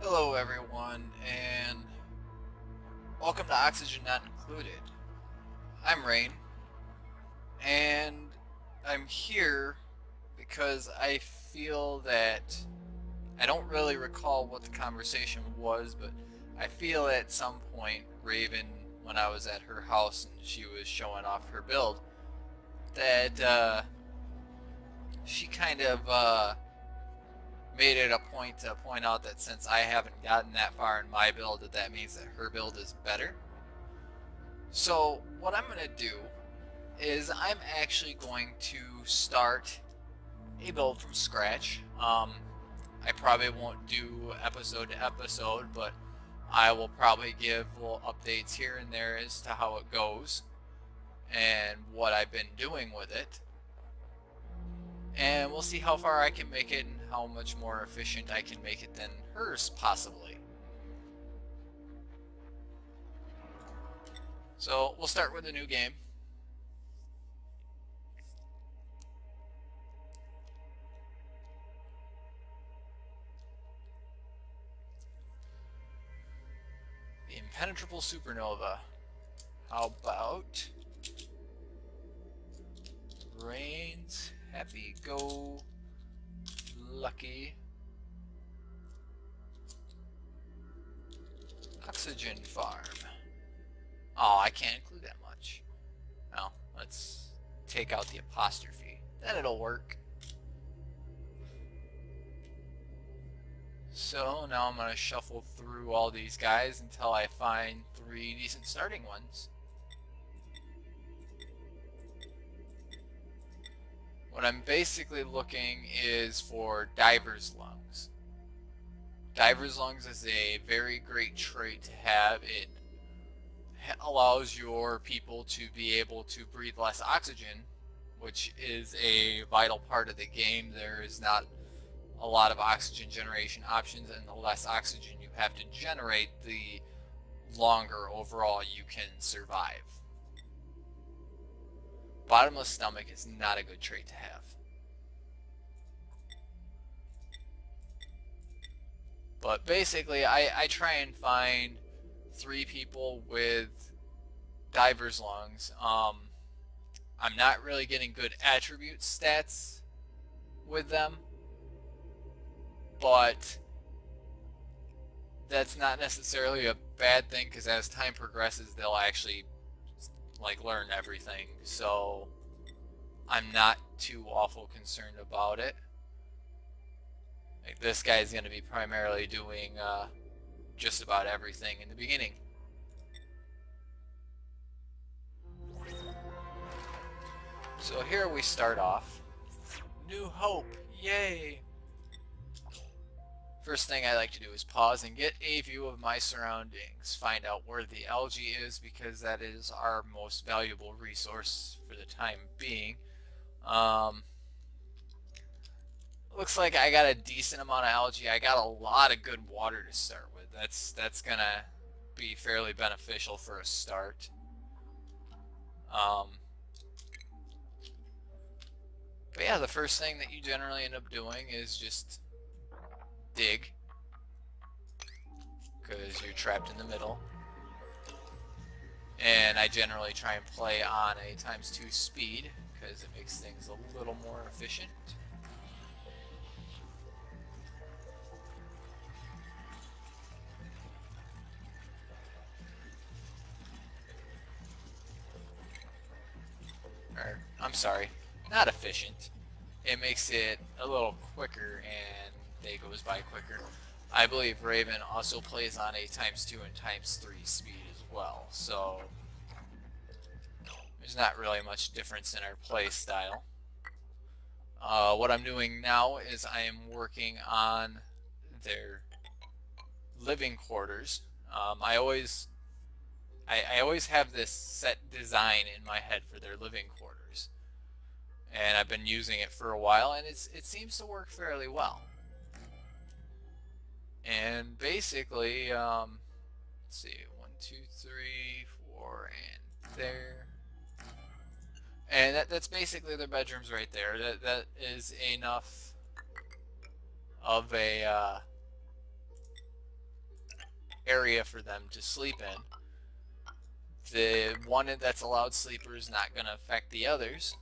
Hello everyone, and welcome to Oxygen Not Included. I'm Rain, and I'm here because I feel that I don't really recall what the conversation was, but I feel at some point Raven, when I was at her house and she was showing off her build, that she kind of made it a point to point out that since I haven't gotten that far in my build, that means that her build is better. So what I'm going to do is I'm actually going to start a build from scratch. I probably won't do episode to episode, but I will probably give little updates here and there as to how it goes and what I've been doing with it. And we'll see how far I can make it and how much more efficient I can make it than hers, possibly. So we'll start with a new game. The Impenetrable Supernova. How about Rain's Happy Go Lucky Oxygen Farm? Oh, I can't include that much. Well, let's take out the apostrophe. Then it'll work. So now I'm going to shuffle through all these guys until I find 3 decent starting ones. What I'm basically looking is for Diver's Lungs. Diver's Lungs is a very great trait to have. It allows your people to be able to breathe less oxygen, which is a vital part of the game. There is not a lot of oxygen generation options, and the less oxygen you have to generate, the longer overall you can survive. Bottomless stomach is not a good trait to have. But basically, I try and find 3 people with Diver's Lungs. I'm not really getting good attribute stats with them, but that's not necessarily a bad thing, because as time progresses they'll actually learn everything, so I'm not too awful concerned about it. Like, this guy's going to be primarily doing just about everything in the beginning. So here we start off. New Hope, yay! First thing I like to do is pause and get a view of my surroundings. Find out where the algae is, because that is our most valuable resource for the time being. Looks like I got a decent amount of algae. I got a lot of good water to start with. That's gonna be fairly beneficial for a start. But yeah, the first thing that you generally end up doing is just dig, because you're trapped in the middle. And I generally try and play on a ×2 speed, because it makes things a little more efficient. Or, I'm sorry, not efficient. It makes it a little quicker, and day goes by quicker. I believe Raven also plays on a ×2 and ×3 speed as well, so there's not really much difference in our play style. What I'm doing now is I am working on their living quarters. I always have this set design in my head for their living quarters, and I've been using it for a while, and it seems to work fairly well. And basically, let's see, 1, 2, 3, 4, and there. And that's basically their bedrooms right there. That is enough of a area for them to sleep in. The one that's allowed sleeper is not going to affect the others,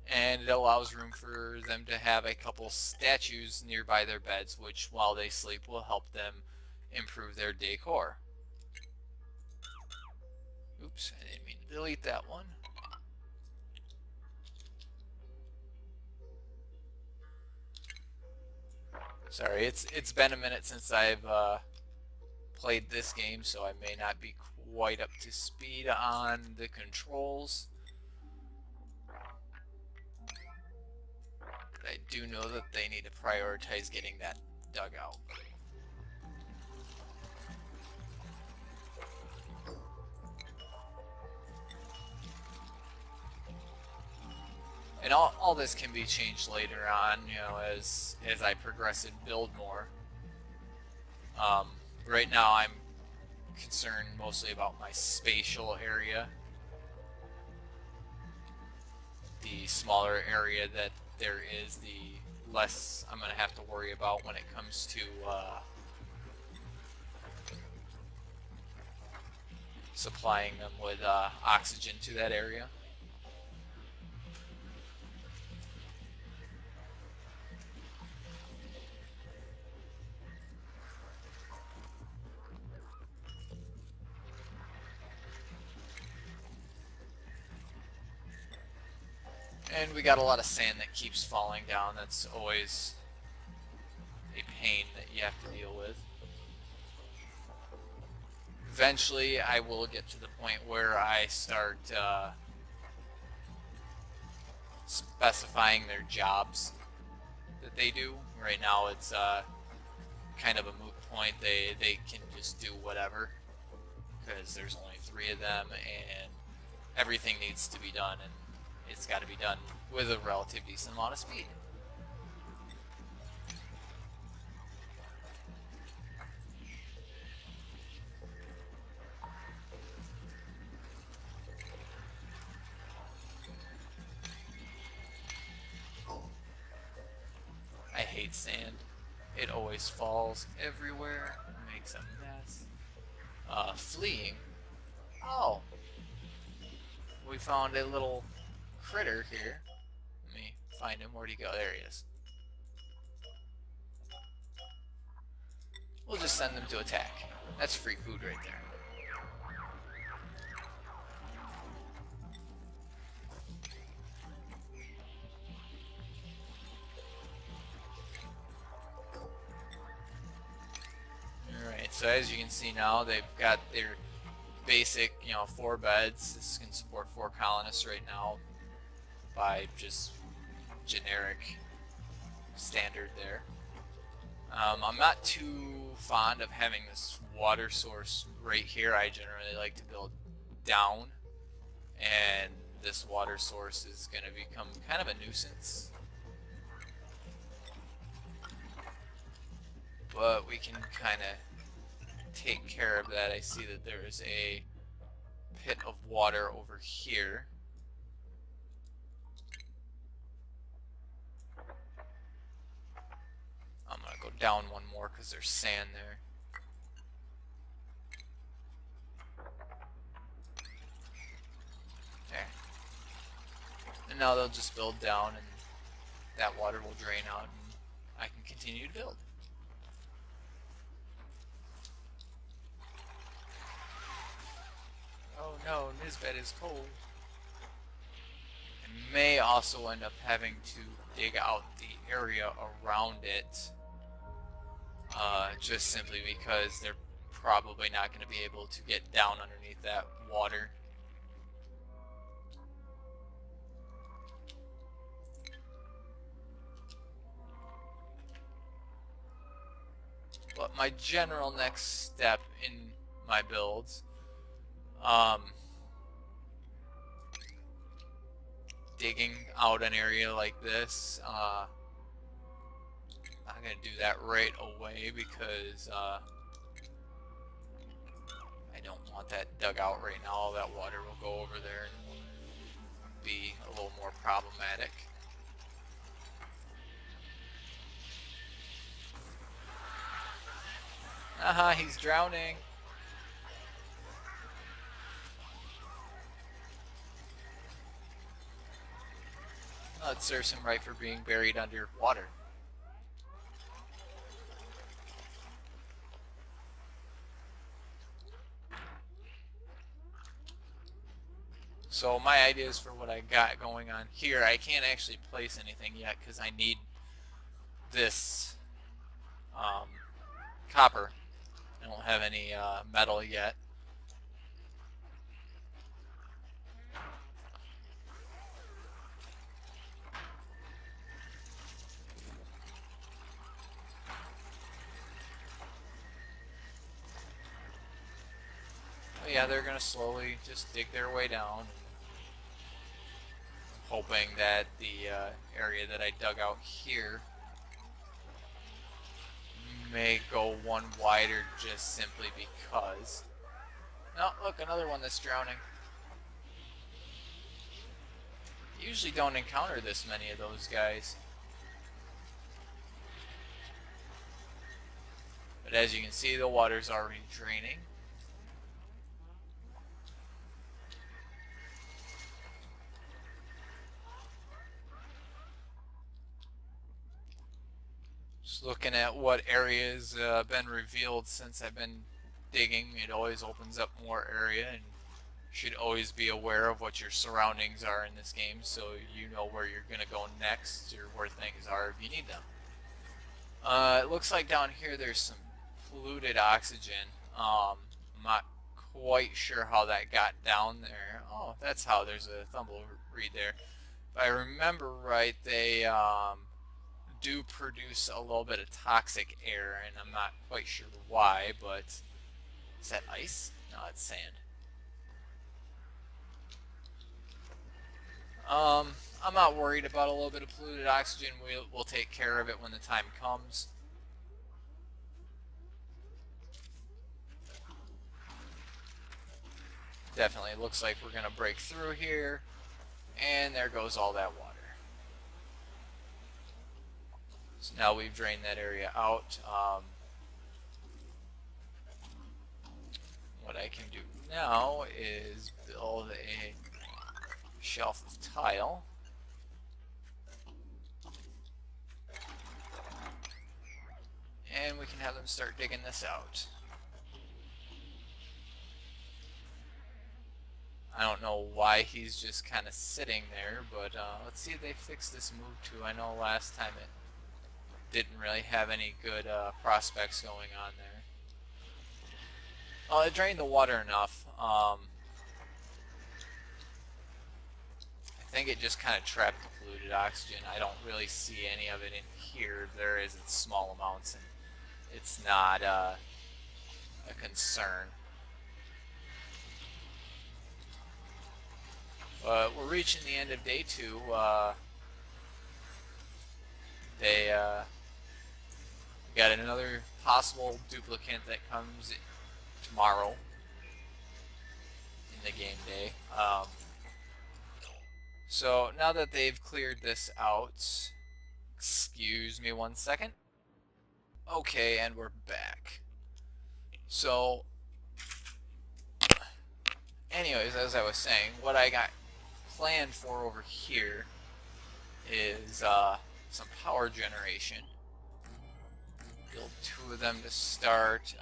and it allows room for them to have a couple statues nearby their beds, which while they sleep will help them improve their decor. Oops, I didn't mean to delete that one. Sorry, it's been a minute since I've played this game, so I may not be quite up to speed on the controls. But I do know that they need to prioritize getting that dug out. And all this can be changed later on, you know, as I progress and build more. Right now I'm concerned mostly about my spatial area. The smaller area that there is, the less I'm going to have to worry about when it comes to supplying them with oxygen to that area. And we got a lot of sand that keeps falling down. That's always a pain that you have to deal with. Eventually, I will get to the point where I start specifying their jobs that they do. Right now, it's kind of a moot point. They can just do whatever because there's only 3 of them, and everything needs to be done, and it's got to be done with a relative decent amount of speed. I hate sand. It always falls everywhere. It makes a mess. Fleeing. Oh. We found a little critter here. Let me find him. Where'd he go? There he is. We'll just send them to attack. That's free food right there. Alright, so as you can see now, they've got their basic, 4 beds. This can support 4 colonists right now by just generic standard there. I'm not too fond of having this water source right here. I generally like to build down, and this water source is going to become kind of a nuisance. But we can kind of take care of that. I see that there is a pit of water over here. I'm going to go down one more because there's sand there. There. And now they'll just build down, and that water will drain out, and I can continue to build. Oh no, Nisbet is cold. I may also end up having to dig out the area around it, just simply because they're probably not going to be able to get down underneath that water. But my general next step in my builds, digging out an area like this, I'm going to do that right away because I don't want that dug out right now. All that water will go over there and be a little more problematic. Haha, he's drowning. Oh, it serves him right for being buried under water. So my ideas for what I got going on here, I can't actually place anything yet because I need this copper. I don't have any metal yet. But yeah, they're gonna slowly just dig their way down, hoping that the area that I dug out here may go one wider just simply because. Oh, look, another one that's drowning. You usually don't encounter this many of those guys. But as you can see, the water's already draining. Just looking at what areas been revealed since I've been digging, it always opens up more area, and should always be aware of what your surroundings are in this game so you know where you're going to go next or where things are if you need them. It looks like down here there's some polluted oxygen. I'm not quite sure how that got down there. Oh, that's how. There's a tumbleweed there. If I remember right, they do produce a little bit of toxic air, and I'm not quite sure why, but is that ice? No, it's sand. I'm not worried about a little bit of polluted oxygen. We'll take care of it when the time comes. Definitely looks like we're going to break through here, and there goes all that water. So now we've drained that area out. What I can do now is build a shelf of tile. And we can have them start digging this out. I don't know why he's just kind of sitting there, but let's see if they fix this move too. I know last time it didn't really have any good prospects going on there. Oh, it drained the water enough. I think it just kind of trapped the polluted oxygen. I don't really see any of it in here. There is in small amounts, and it's not a concern. But we're reaching the end of day 2. They got another possible duplicate that comes tomorrow in the game day. So now that they've cleared this out, excuse me one second. Okay, and we're back. So, anyways, as I was saying, what I got planned for over here is some power generation. Build 2 of them to start.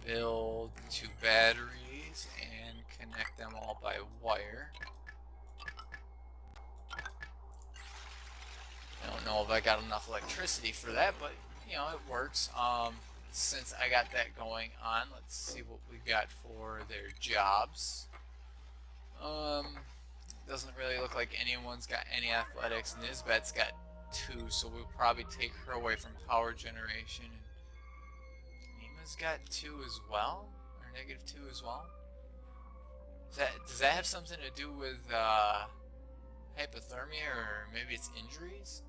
Build 2 batteries and connect them all by wire. I don't know if I got enough electricity for that, but you know, it works. Since I got that going on, let's see what we got for their jobs. Doesn't really look like anyone's got any athletics. Nisbet's got 2, so we'll probably take her away from power generation. Nima's got 2 as well, or -2 as well. Does that have something to do with hypothermia, or maybe it's injuries?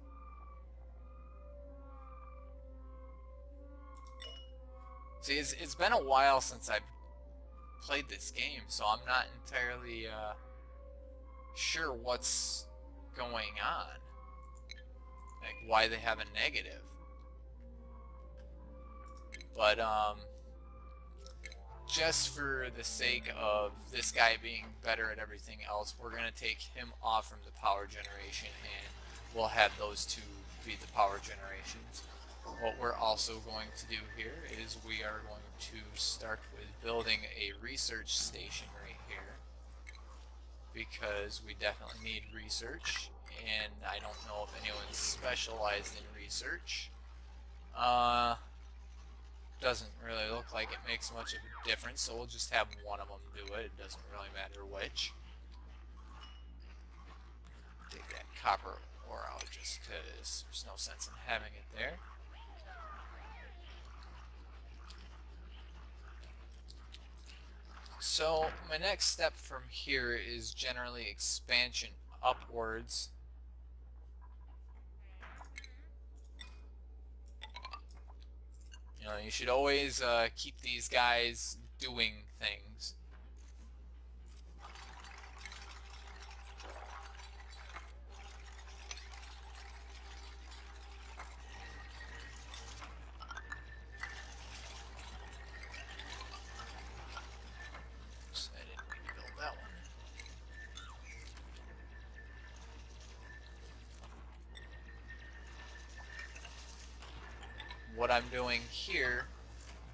See, it's been a while since I've played this game, so I'm not entirely sure what's going on. Like, why they have a negative. But just for the sake of this guy being better at everything else, we're going to take him off from the power generation, and we'll have those two be the power generations. What we're also going to do here is we are going to start with building a research station right here, because we definitely need research, and I don't know if anyone's specialized in research. Doesn't really look like it makes much of a difference, so we'll just have one of them do it. It doesn't really matter which. Take that copper ore out just because there's no sense in having it there. So my next step from here is generally expansion upwards. You know, you should always keep these guys doing things. Oops, I didn't mean to build that one. What I'm doing here,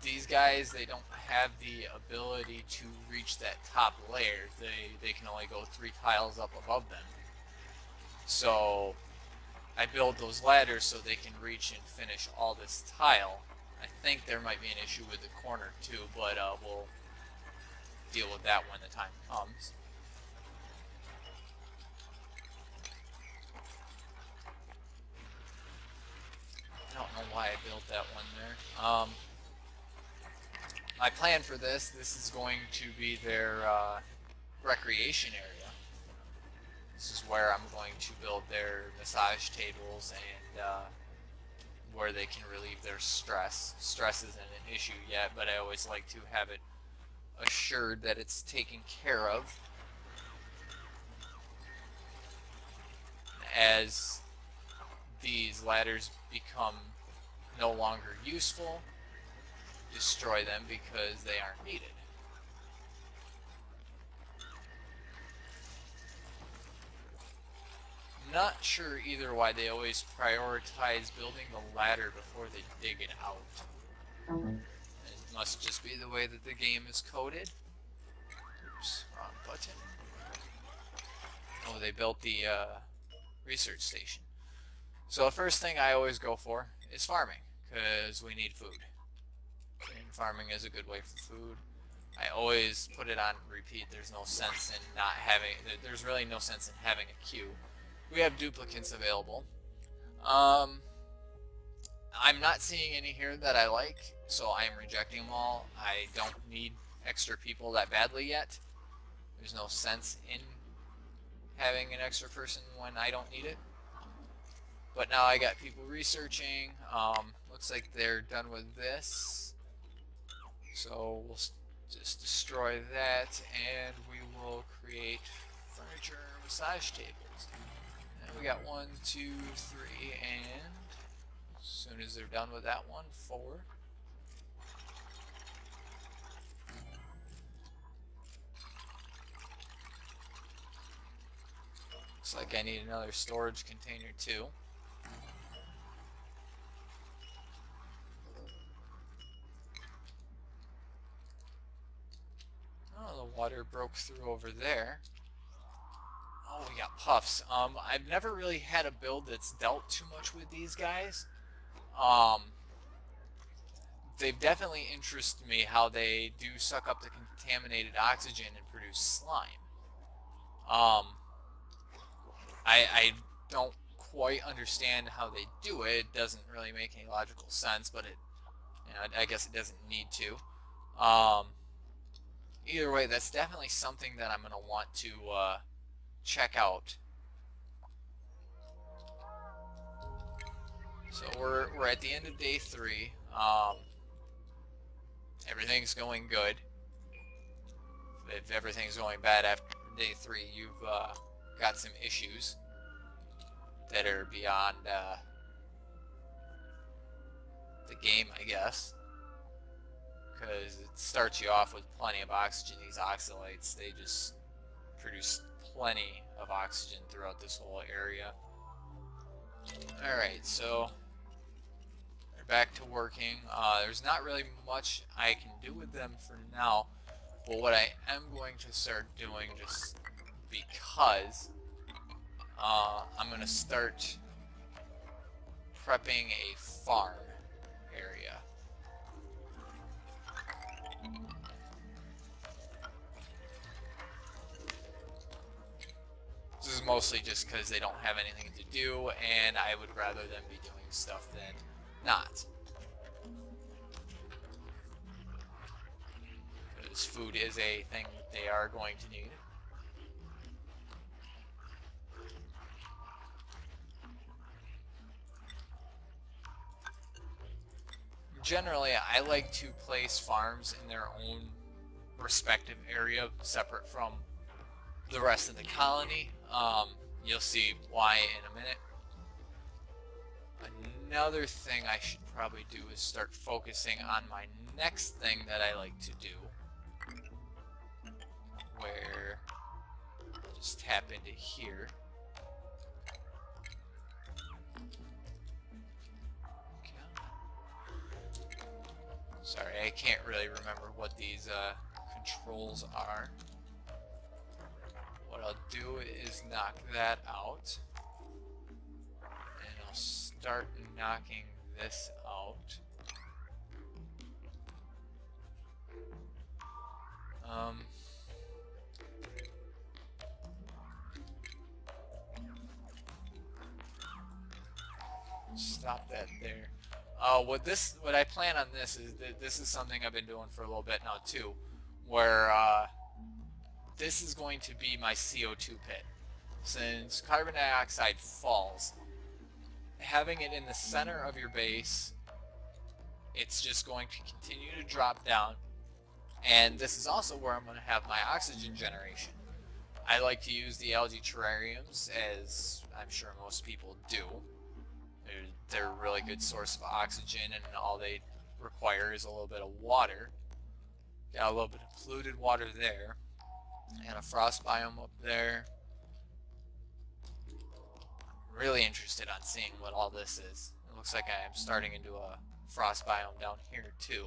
these guys, they don't have the ability to reach that top layer. They can only go 3 tiles up above them. So I build those ladders so they can reach and finish all this tile. I think there might be an issue with the corner too, but we'll deal with that when the time comes. I don't know why I built that one there. My plan for this is going to be their recreation area. This is where I'm going to build their massage tables and where they can relieve their stress. Stress isn't an issue yet, but I always like to have it assured that it's taken care of. As these ladders become no longer useful, destroy them because they aren't needed. Not sure either why they always prioritize building the ladder before they dig it out. It must just be the way that the game is coded. Oops, wrong button. Oh, they built the research station. So the first thing I always go for is farming, because we need food. And farming is a good way for food. I always put it on repeat. There's no sense in not having, there's really no sense in having a queue. We have duplicates available. I'm not seeing any here that I like, so I am rejecting them all. I don't need extra people that badly yet. There's no sense in having an extra person when I don't need it. But now I got people researching. Looks like they're done with this. So we'll just destroy that, and we will create furniture massage tables. And we got 1, 2, 3, and as soon as they're done with that one, 4. Looks like I need another storage container too. Oh, the water broke through over there. Oh, we got puffs. I've never really had a build that's dealt too much with these guys. They've definitely interested me how they do suck up the contaminated oxygen and produce slime. I don't quite understand how they do it. It doesn't really make any logical sense, but it, you know, I guess it doesn't need to. Either way, that's definitely something that I'm going to want to check out. So we're at the end of day 3. Everything's going good. If everything's going bad after day 3, you've got some issues that are beyond the game, I guess. because it starts you off with plenty of oxygen. These oxalates, they just produce plenty of oxygen throughout this whole area. Alright, so they're back to working. There's not really much I can do with them for now, but what I am going to start doing, just because I'm going to start prepping a farm area. This is mostly just because they don't have anything to do, and I would rather them be doing stuff than not. Because food is a thing that they are going to need. Generally, I like to place farms in their own respective area, separate from the rest of the colony. You'll see why in a minute. Another thing I should probably do is start focusing on my next thing that I like to do, where I'll just tap into here. Sorry, I can't really remember what these controls are. What I'll do is knock that out, and I'll start knocking this out. Stop that there. What I plan on this is that this is something I've been doing for a little bit now too, where this is going to be my CO2 pit. Since carbon dioxide falls, having it in the center of your base, it's just going to continue to drop down, and this is also where I'm going to have my oxygen generation. I like to use the algae terrariums, as I'm sure most people do. They're a really good source of oxygen, and all they require is a little bit of water. Got a little bit of polluted water there, and a frost biome up there. I'm really interested on seeing what all this is. It looks like I am starting into a frost biome down here too.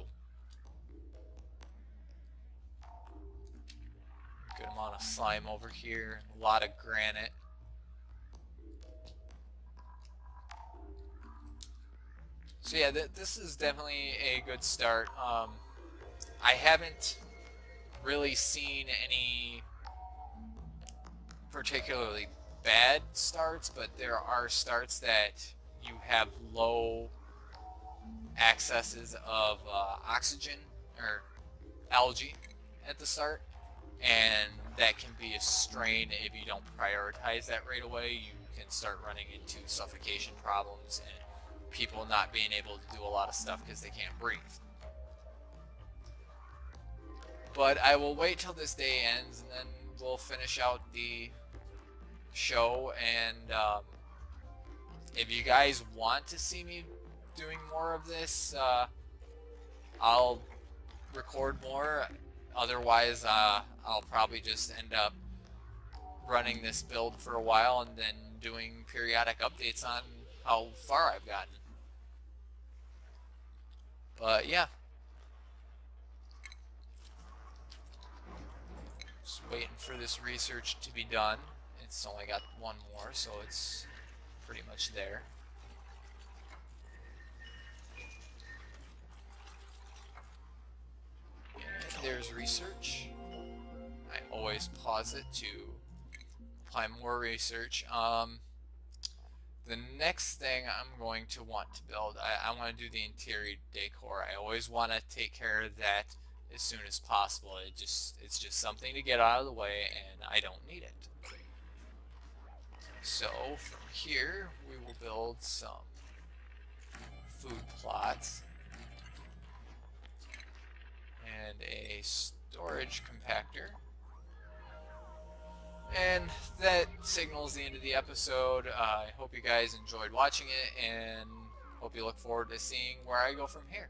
Good amount of slime over here, a lot of granite. So yeah, this is definitely a good start. I haven't really seen any particularly bad starts, but there are starts that you have low accesses of oxygen or algae at the start, and that can be a strain if you don't prioritize that right away. You can start running into suffocation problems and people not being able to do a lot of stuff because they can't breathe. But I will wait till this day ends, and then we'll finish out the show. And if you guys want to see me doing more of this, I'll record more. Otherwise, I'll probably just end up running this build for a while and then doing periodic updates on how far I've gotten. But yeah, just waiting for this research to be done. It's only got one more, so it's pretty much there. And there's research. I always pause it to apply more research. The next thing I'm going to want to build, I want to do the interior decor. I always want to take care of that as soon as possible. It's just something to get out of the way, and I don't need it. So from here, we will build some food plots and a storage compactor. And that signals the end of the episode. I hope you guys enjoyed watching it, and hope you look forward to seeing where I go from here.